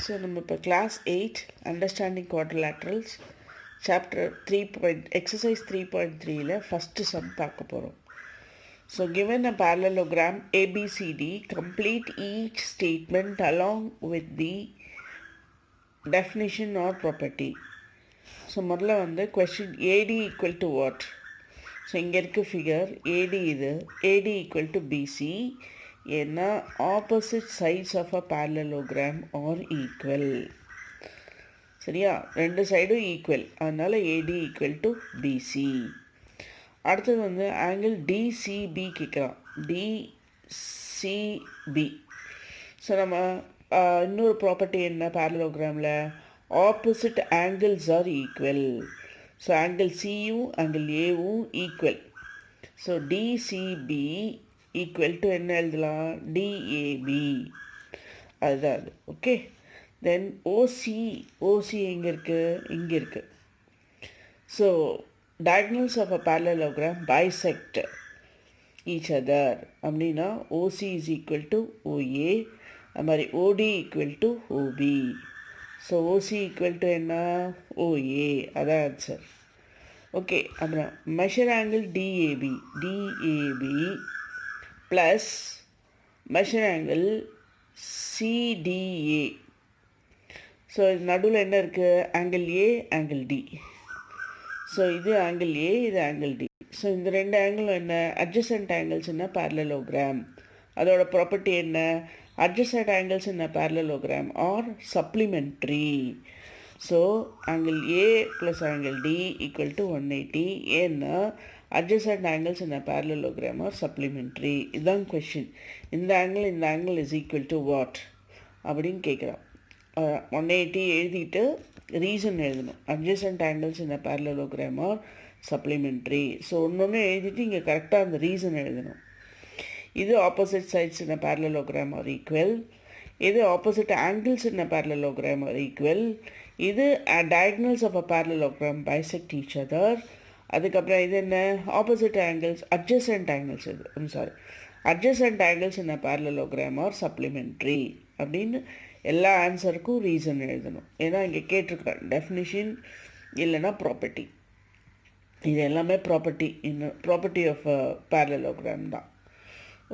So நம்ம இப்போ class 8 understanding quadrilaterals chapter 3 exercise 3.3ல first sum பார்க்க போகிறோம். So given a parallelogram ABCD, complete each statement along with the definition or property. So முதல்ல வந்து question AD equal to what? So இங்கே இருக்க figure AD இது AD equal to BC ஏன்னா opposite sides of a parallelogram are equal. சரியா, ரெண்டு சைடும் equal, அதனால் AD equal to BC. அடுத்தது வந்து ஆங்கிள் DCB கேட்குறான், DCB. ஸோ நம்ம இன்னொரு ப்ராப்பர்ட்டி என்ன parallelogram-ல, opposite angles are equal. So angle சியும் ஆங்கிள் ஏவும் equal. So DCB equal to என்ன எழுதலாம், DAB. அதுதான் அது. ஓகே, தென் OC எங்கே இருக்குது, இங்கே இருக்குது. So diagonals of a parallelogram bisect each other அப்படின்னா OC is equal to OA, அது மாதிரி OD equal to OB. So OC equal to என்ன, OA. அதான் ஆன்சர். ஓகே, அப்புறம் measure angle DAB plus measure angle CDA. So இது நடுவில் என்ன இருக்குது, angle A angle D. So இது ஆங்கிள் ஏ, இது ஆங்கிள் டி. ஸோ இந்த ரெண்டு ஆங்கிளும் என்ன, அட்ஜசன்ட் ஆங்கிள்ஸ் என்ன parallelogram. அதோட ப்ராப்பர்ட்டி என்ன, அட்ஜசன்ட் ஆங்கிள்ஸ் என்ன parallelogram are supplementary. So angle A plus angle D equal to 180. ஏன்னா அட்ஜசன்ட் ஆங்கிள்ஸ் என்ன parallelogram ஆர் சப்ளிமெண்ட்ரி. இதுதான் கொஷின். இந்த angle is equal to what அப்படின்னு கேட்குறான். 180 எழுதிட்டு ரீசன் எழுதணும். அட்ஜசன்ட் ஆங்கிள்ஸ் இந்த parallelogram ஆர் சப்ளிமெண்ட்ரி. ஸோ ஒன்று எழுதிட்டு இங்கே கரெக்டாக அந்த ரீசன் எழுதணும். இது ஆப்போசிட் சைட்ஸ் இந்த parallelogram ஆர் ஈக்குவல். இது ஆப்போசிட் ஆங்கிள்ஸ் இந்த parallelogram ஆர் ஈக்குவல். இது diagonals of a parallelogram bisect each other. அதுக்கப்புறம் இது என்ன, ஆப்போசிட் ஆங்கிள்ஸ் அட்ஜசன்ட் ஆங்கிள்ஸ், இது அட்ஜசன்ட் ஆங்கிள்ஸ் இந்த parallelogram ஆர் சப்ளிமெண்ட்ரி அப்படின்னு எல்லா ஆன்சருக்கும் ரீசன் எழுதணும். ஏன்னா இங்கே கேட்டிருக்காங்க டெஃபினிஷன் இல்லைன்னா ப்ராப்பர்ட்டி. இது எல்லாமே ப்ராப்பர்ட்டி ஆஃப் parallelogram தான்.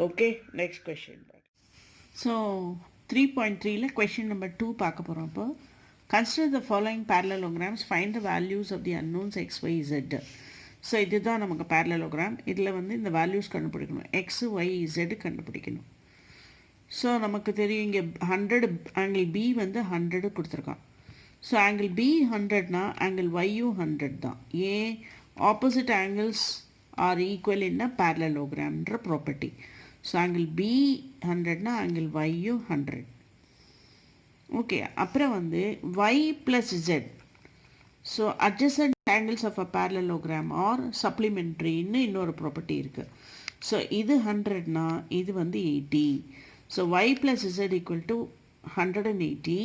Okay, next question. ஸோ 3.3ல கொஷின் நம்பர் 2 பார்க்க போகிறோம். இப்போ consider the following parallelograms, find the values of the unknowns XYZ. So இதுதான் நமக்கு parallelogram. இதில் வந்து இந்த வேல்யூஸ் கண்டுபிடிக்கணும், XYZ கண்டுபிடிக்கணும். ஸோ நமக்கு தெரியும் இங்கே 100 ஆங்கிள் பி வந்து 100 கொடுத்துருக்கான். ஸோ ஆங்கிள் பி 100னா ஆங்கிள் ஒய்யும் 100 தான். ஏன், opposite angles are equal in parallelogramன்ற ப்ராப்பர்ட்டி. ஸோ ஆங்கிள் பி 100னா ஆங்கிள் ஒய்யும் 100. ஓகே, அப்புறம் வந்து Y plus Z. So adjacent angles of a parallelogram are சப்ளிமெண்ட்ரின்னு இன்னொரு ப்ராப்பர்ட்டி இருக்குது. ஸோ இது 100னா இது வந்து 80. So y plus z equal to 180.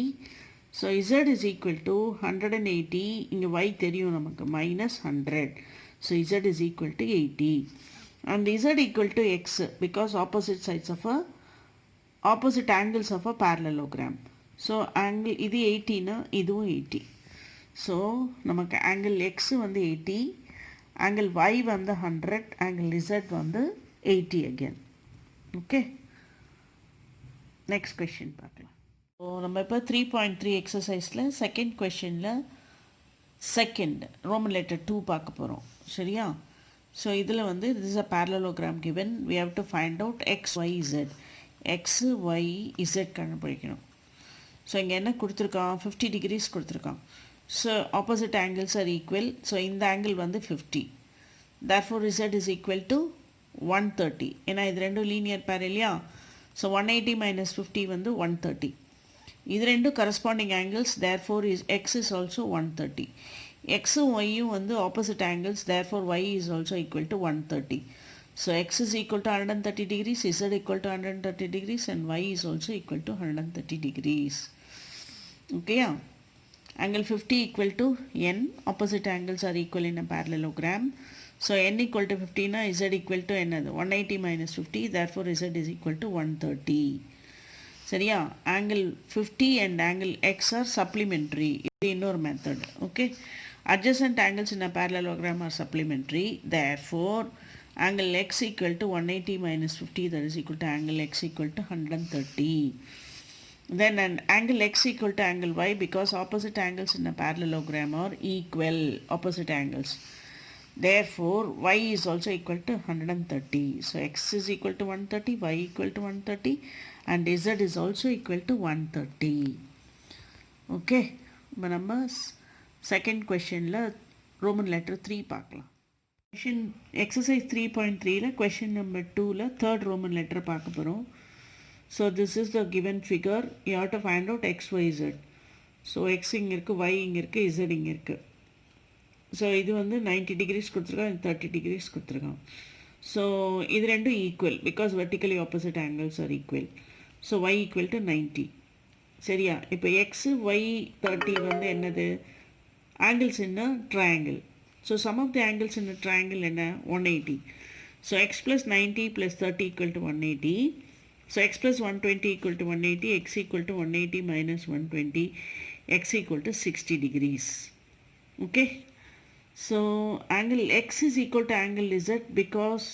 So z is equal to 180. இங்கே y தெரியும் நமக்கு, minus 100. So z is equal to 80. And z equal to x because opposite angles of a parallelogram. So angle இது 80னா இதுவும் 80. So நமக்கு angle x வந்து 80, angle y வந்து 100, angle z வந்து 80 again. Okay. Next question பார்க்கலாம். So நம்ம இப்போ 3.3 எக்ஸசைஸில் second கொஷினில் செகண்ட் ரோமன் லெட்டர் 2 பார்க்க போகிறோம். சரியா? ஸோ இதில் வந்து this is a parallelogram given, we have to find out x, y, z. x, y, z கண்டுபிடிக்கணும். ஸோ இங்கே என்ன கொடுத்துருக்கான், 50 degrees கொடுத்துருக்கான். So opposite angles are equal. So இந்த ஆங்கிள் வந்து 50. therefore z is equal to 130. ஏன்னா இது ரெண்டும் லீனியர் பேர் இல்லையா? So 180 minus 50 வந்து 130. இது ரெண்டும் corresponding angles, therefore x is also 130. x and y வந்து opposite angles, therefore y is also equal to 130. So x is equal to 130 degrees, z equal to 130 degrees and y is also equal to 130 degrees. Okay, yeah? Angle 50 equal to n, opposite angles are equal in a parallelogram. So n equal to 50 na z equal to n, 180 minus 50, therefore z is equal to 130. சரியா? Angle 50 and angle x are supplementary. இது இன்னொரு method. Okay, adjacent angles in a parallelogram are supplementary. Therefore angle x equal to 180 minus 50, that is equal to angle x equal to 130. Then an angle x equal to angle y, because opposite angles in a parallelogram are equal opposite angles. Therefore y is also equal to 130. So x is equal to 130, y equal to 130, and z is also equal to 130. Okay, இப்போ நம்ம second கொஷனில் Roman letter 3 பார்க்கலாம். Question exercise 3.3ல question number 2ல third Roman letter பார்க்க போகிறோம். So this is the given figure. You have to find out X Y Z. So X இங்கே இருக்குது, Y இங்கே இருக்குது, இசட் இங்கே இருக்குது. ஸோ இது வந்து 90 டிகிரிஸ் கொடுத்துருக்கான், இது 30 டிகிரிஸ் கொடுத்துருக்கான். ஸோ இது ரெண்டும் equal because vertically opposite angles are equal. So y equal to 90. சரியா? இப்போ எக்ஸு ஒய் 30 வந்து என்னது? Angles in a triangle. So sum of the angles in a triangle என்ன? 180. So x plus 90 plus 30 equal to 180. So x plus 120 equal to 180, x equal to 180 minus 120, x equal to 60 degrees. Okay? So angle x is equal to angle z because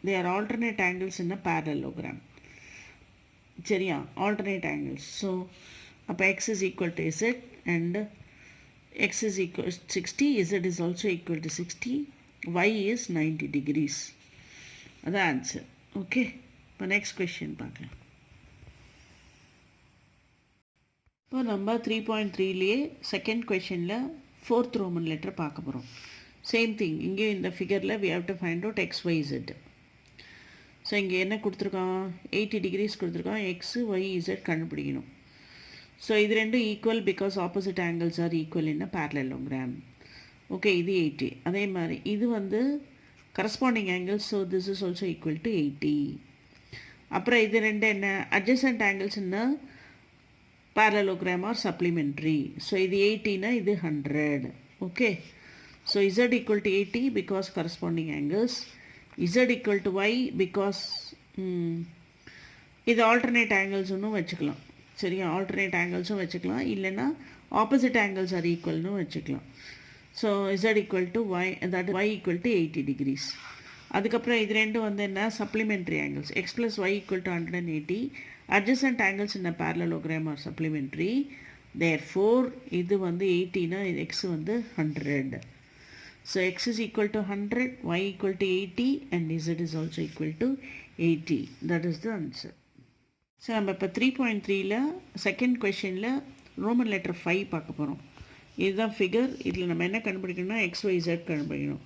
they are alternate angles in a parallelogram. சரியா? alternate angles. So அப்போ x is equal to z and x is equal to 60, z is also equal to 60, y is 90 degrees. அதான் answer. Okay, இப்போ next question பார்க்கலாம். இப்போ நம்ம 3.3லேயே second கொஷனில் fourth Roman letter பார்க்க போகிறோம். சேம் திங், இங்கேயும் இந்த ஃபிகரில் we have to find out X Y Z. So இங்கே என்ன கொடுத்துருக்கான்? 80 டிகிரிஸ் கொடுத்துருக்கான். எக்ஸு ஒய் இசட் கண்டுபிடிக்கணும். ஸோ இது ரெண்டும் equal because opposite angles are equal in a parallelogram. Okay, இது 80. அதே மாதிரி இது வந்து corresponding angles. So this is also equal to 80. அப்புறம் இது ரெண்டு என்ன? Adjacent angles in a parallelogram are supplementary. So இது 80 இது 100. Okay, so z equal to 80 because corresponding angles, z equal to y because இது alternate angles ஒன்றும் வச்சுக்கலாம். சரியா? alternate angles வச்சுக்கலாம், இல்லைன்னா opposite angles are equal வச்சுக்கலாம். So z equal to y, that y equal to 80 degrees. அதுக்கப்புறம் இது ரெண்டும் வந்து என்ன? supplementary angles. x plus y equal to 180. adjacent angles in a parallelogram are supplementary. Therefore இது வந்து 80னா x வந்து 100. So x is equal to 100, y equal to 80, and z is also equal to 80. That is the answer. So நம்ம இப்போ 3.3ல second கொஷனில் Roman letter 5 பார்க்க போகிறோம். இதுதான் figure. இதில் நம்ம என்ன கண்டுபிடிக்கணும்னா எக்ஸ் ஒய் இசட் கண்டுபிடிக்கணும்.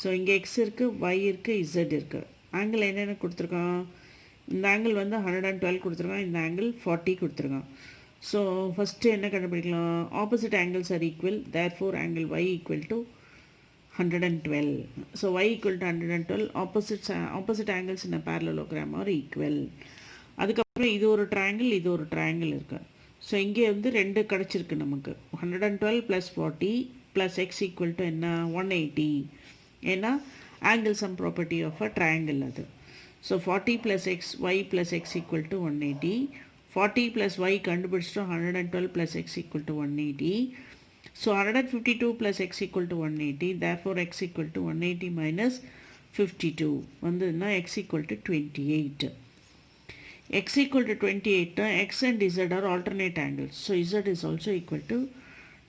ஸோ இங்கே எக்ஸ் இருக்குது, ஒய் இருக்குது, இசட் இருக்குது. ஆங்கிள் என்னென்ன கொடுத்துருக்கான்? இந்த ஆங்கிள் வந்து 112 கொடுத்துருக்கான், இந்த ஆங்கிள் 40 கொடுத்துருக்கான். ஸோ ஃபஸ்ட்டு என்ன கண்டுபிடிக்கலாம்? Opposite angles are equal. Therefore angle y equal to 112. So y equal to 112. Opposite angles in a parallelogram are equal. அதுக்கப்புறம் இது ஒரு ட்ரையாங்கிள், இது ஒரு ட்ரையாங்கிள் இருக்குது. ஸோ இங்கே வந்து ரெண்டு கிடச்சிருக்கு நமக்கு. 112 + 40 + x ஈக்குவல் டு என்ன? 180. ஏன்னா angle sum property of a triangle அது. So 40 + x, y + x equal to 180. 40 + y கண்டுபிடிச்சிட்டோம். 112 + x equal to 180. So 152 + x equal to 180. Therefore x equal to 180 minus 52 வந்துன்னா x equal to 28. x equal to 28, x and z are alternate angles. So z is also equal to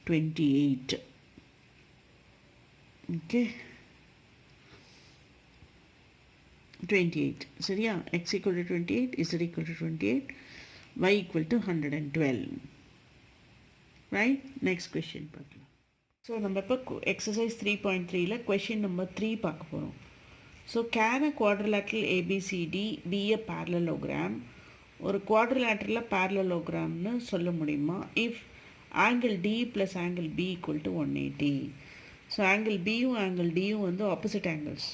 28. Okay. 28. சரியா? x equal to 28, z equal to 28, y equal to 112. Right? Next question பார்க்கலாம். So நம்ம இப்போ exercise 3.3ல question number 3 பார்க்க போகிறோம். So can a quadrilateral ABCD be a parallelogram? ஒரு குவாட்ரிலேட்ரலில் parallelogramனு சொல்ல முடியுமா? If angle D plus angle B equal to 180. So angle பியும் ஆங்கிள் டியும் வந்து ஆப்போசிட் ஆங்கிள்ஸ்,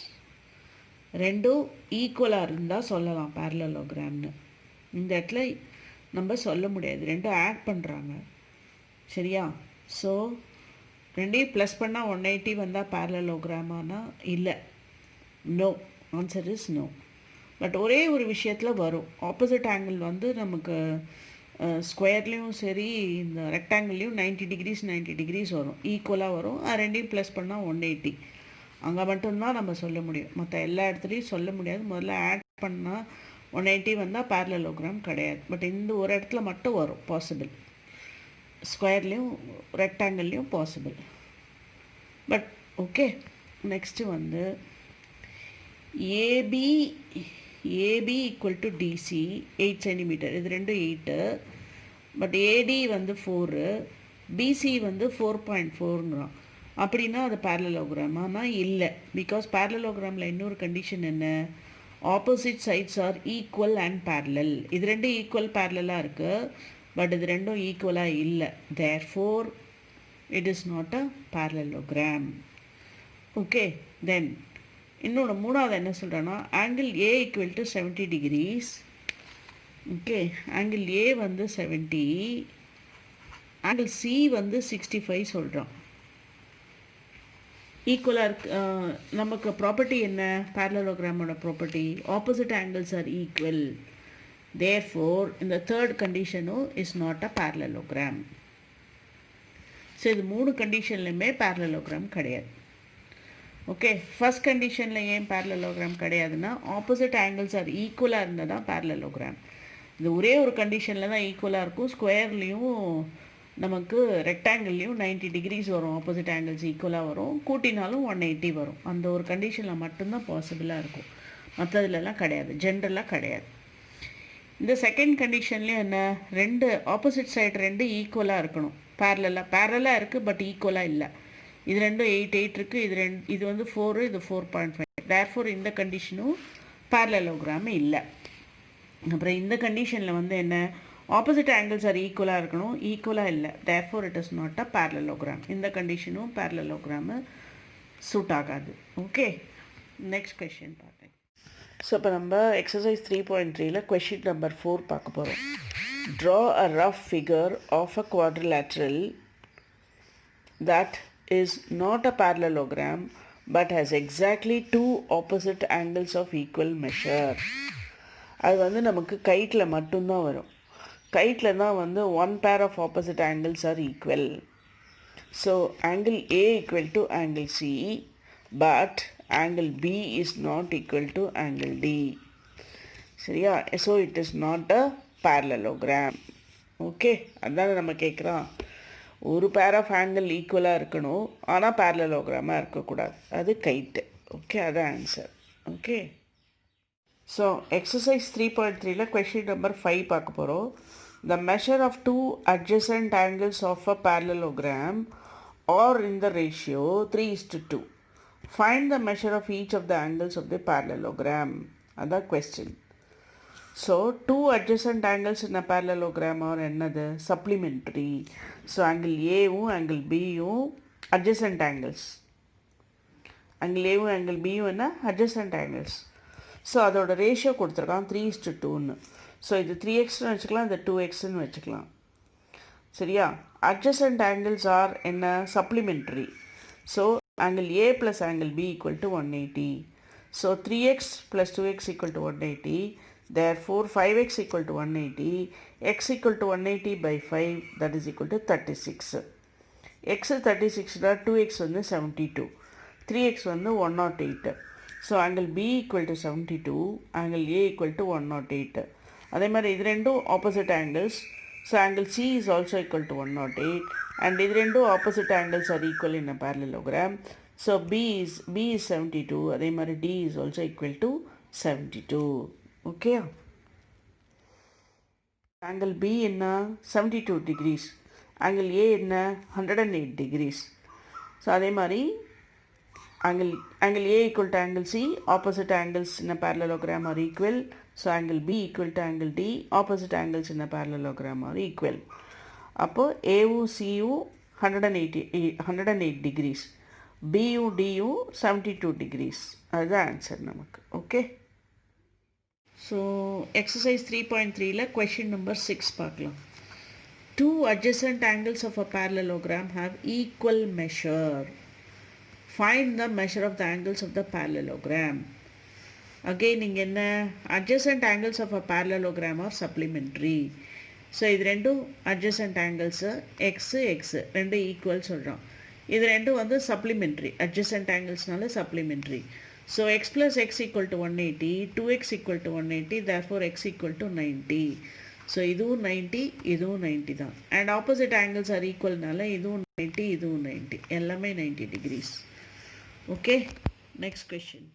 ரெண்டும் ஈக்குவலாக இருந்தால் சொல்லலாம் parallelogramனு. இந்த இடத்துல நம்ம சொல்ல முடியாது, ரெண்டும் ஆட் பண்ணுறாங்க. சரியா? ஸோ ரெண்டையும் ப்ளஸ் பண்ணால் 180 வந்தால் parallelogram இல்லை. No, answer is no. But ஒரே ஒரு விஷயத்தில் வரும். ஆப்போசிட் ஆங்கிள் வந்து நமக்கு ஸ்கொயர்லேயும் சரி இந்த ரெக்டாங்கிள்லேயும் 90 டிகிரிஸ் வரும், ஈக்குவலாக வரும். ரெண்டையும் ப்ளஸ் பண்ணால் 180. அங்கே மட்டும்தான் நம்ம சொல்ல முடியும், மற்ற எல்லா இடத்துலையும் சொல்ல முடியாது. முதல்ல ஆட் பண்ணால் 180 வந்தால் பேரலலோகிராம் கிடையாது. பட் இந்த ஒரு இடத்துல மட்டும் வரும், பாசிபிள். ஸ்கொயர்லேயும் ரெக்டாங்கிள்லேயும் பாசிபிள். பட் ஓகே, நெக்ஸ்ட்டு வந்து AB equal to DC 8 centimetre, இது ரெண்டும் 8. பட் ஏடி வந்து 4, பிசி வந்து 4.4ங்கிறோம். அப்படின்னா அது பேரலலோகிராமானா இல்லை. பிகாஸ் பேரலலோகிராமில் இன்னொரு கண்டிஷன் என்ன, opposite sides are equal and parallel. இது ரெண்டும் ஈக்குவல் பேரலாக இருக்குது, பட் இது ரெண்டும் ஈக்குவலாக இல்லை. Therefore it is not a parallelogram. Okay, then இன்னொன்று மூணாவது என்ன சொல்கிறேன்னா, angle A equal to 70 degrees. Okay, angle A வந்து 70, ஆங்கிள் சி வந்து 65 சொல்கிறோம். ஈக்குவலாக இருக்கு. நமக்கு ப்ராப்பர்ட்டி என்ன, பேரலலோகிராமோட property, opposite angles are equal. Therefore இந்த தேர்ட் கண்டிஷனும் is not a parallelogram. So இது 3 கண்டிஷன்லையுமே பேரலலோகிராம் கிடையாது. ஓகே, ஃபஸ்ட் கண்டிஷனில் ஏன் பேரலலோகிராம் கிடையாதுன்னா, ஆப்போசிட் ஆங்கிள்ஸ் ஆர் ஈக்குவலாக இருந்தால் தான் பேரலலோகிராம். இது ஒரே ஒரு கண்டிஷனில் தான் ஈக்குவலாக இருக்கும். ஸ்கொயர்லேயும் நமக்கு ரெக்டாங்கிள்லேயும் 90 டிகிரிஸ் வரும், ஆப்போசிட் ஆங்கிள்ஸ் ஈக்குவலாக வரும். கூட்டினாலும் 180 வரும். அந்த ஒரு கண்டிஷனில் மட்டும்தான் பாசிபிளாக இருக்கும், மற்றதுலலாம் கிடையாது, ஜென்ரலாக கிடையாது. இந்த செகண்ட் கண்டிஷன்லேயும் என்ன, ரெண்டு ஆப்போசிட் சைடு ரெண்டு ஈக்குவலாக இருக்கணும். பேரலாக இருக்குது பட் ஈக்குவலாக இல்லை. இது ரெண்டும் 8 இருக்குது, இது வந்து 4, இது 4.5. தேர்ஃபோர் இந்த கண்டிஷனும் பேரலலோகிராம் இல்லை. அப்புறம் இந்த கண்டிஷனில் வந்து என்ன, ஆப்போசிட் ஆங்கிள்ஸ் ஆர் ஈக்குவலாக இருக்கணும், ஈக்குவலாக இல்லை. Therefore it is not a parallelogram. இந்த கண்டிஷனும் பேரலலோகிராமு சூட் ஆகாது. ஓகே, நெக்ஸ்ட் கொஷின் பார்த்தேன். ஸோ இப்போ நம்ம எக்ஸசைஸ் 3.3ல கொஷின் நம்பர் 4 பார்க்க போகிறோம். Draw a rough figure of a quadrilateral that is not a parallelogram but has exactly 2 opposite angles of equal measure. அது வந்து நமக்கு கைட்டில் மட்டும்தான் வரும். கைட்டில் தான் வந்து 1 pair of opposite angles are equal. So angle A equal to angle C, but angle B is not equal to angle D. சரியா? So it is not a parallelogram. Okay, அதான் நம்ம கேட்குறோம். ஒரு பேர் ஆஃப் ஆங்கிள் ஈக்குவலாக இருக்கணும், ஆனால் பேரலலோகிராமாக இருக்கக்கூடாது. அது கைட்டு. ஓகே, அதான் ஆன்சர். ஓகே, ஸோ எக்ஸசைஸ் 3.3ல கொஷின் நம்பர் 5 பார்க்க போகிறோம். The measure of 2 adjacent angles of a parallelogram are in the ratio 3:2. Find the measure of each of the angles of the parallelogram. அதான் question. So 2 adjacent angles in a parallelogram are என்னது, supplementary. So angle ஏவும் angle பியும் adjacent angles. Angle ஏவும் angle பியும் என்ன, adjacent angles. So அதோட ratio கொடுத்துருக்கான் 3:2ன்னு. So இது 3xன்னு வச்சுக்கலாம், இது 2xன்னு வச்சுக்கலாம். சரியா? adjacent angles ஆர் என்ன, supplementary. So angle A plus angle B equal to 180. So 3x plus 2x equal to 180. Therefore 5x equal to 180, x equal to 180 by 5, that is equal to 36. x 36 2x வந்து 72, 3x வந்து 108. So angle B equal to 72, angle A equal to 108. அதே மாதிரி இது ரெண்டும் opposite angles. So angle C is also equal to 108, and இது ரெண்டும் opposite angles are equal in a parallelogram. So B is 72, அதே மாதிரி D is also equal to 72. Okay, angle B என்ன, 72 decrease. Angle ஏ என்ன, 108 டிகிரிஸ். ஸோ அதே மாதிரி angle A equal to angle C, opposite angles in a parallelogram are equal. So angle B equal to angle D, opposite angles in a parallelogram are equal. அப்போது ஏவும் சியும் 108 degrees, பியும் டியும் 72 degrees. அதுதான் answer நமக்கு. Okay, so exercise 3.3ல question number 6 பார்க்கலாம். 2 adjacent angles of a parallelogram have equal measure. Find the measure of the angles of the parallelogram. Again இங்கே என்ன, adjacent angles of a parallelogram are supplementary. So இது ரெண்டும் adjacent angles x x ரெண்டும் equal சொல்கிறோம். இது ரெண்டும் வந்து supplementary, adjacent ஆங்கிள்ஸ்னால supplementary. So x plus x equal to 180, 2x equal to 180, therefore x equal to 90. So இதுவும் 90, இதுவும் 90 தான். அண்ட் ஆப்போசிட் ஆங்கிள்ஸ் ஆர் ஈக்குவல்னால இதுவும் 90, இதுவும் 90, எல்லாமே 90 degrees. Okay, next question.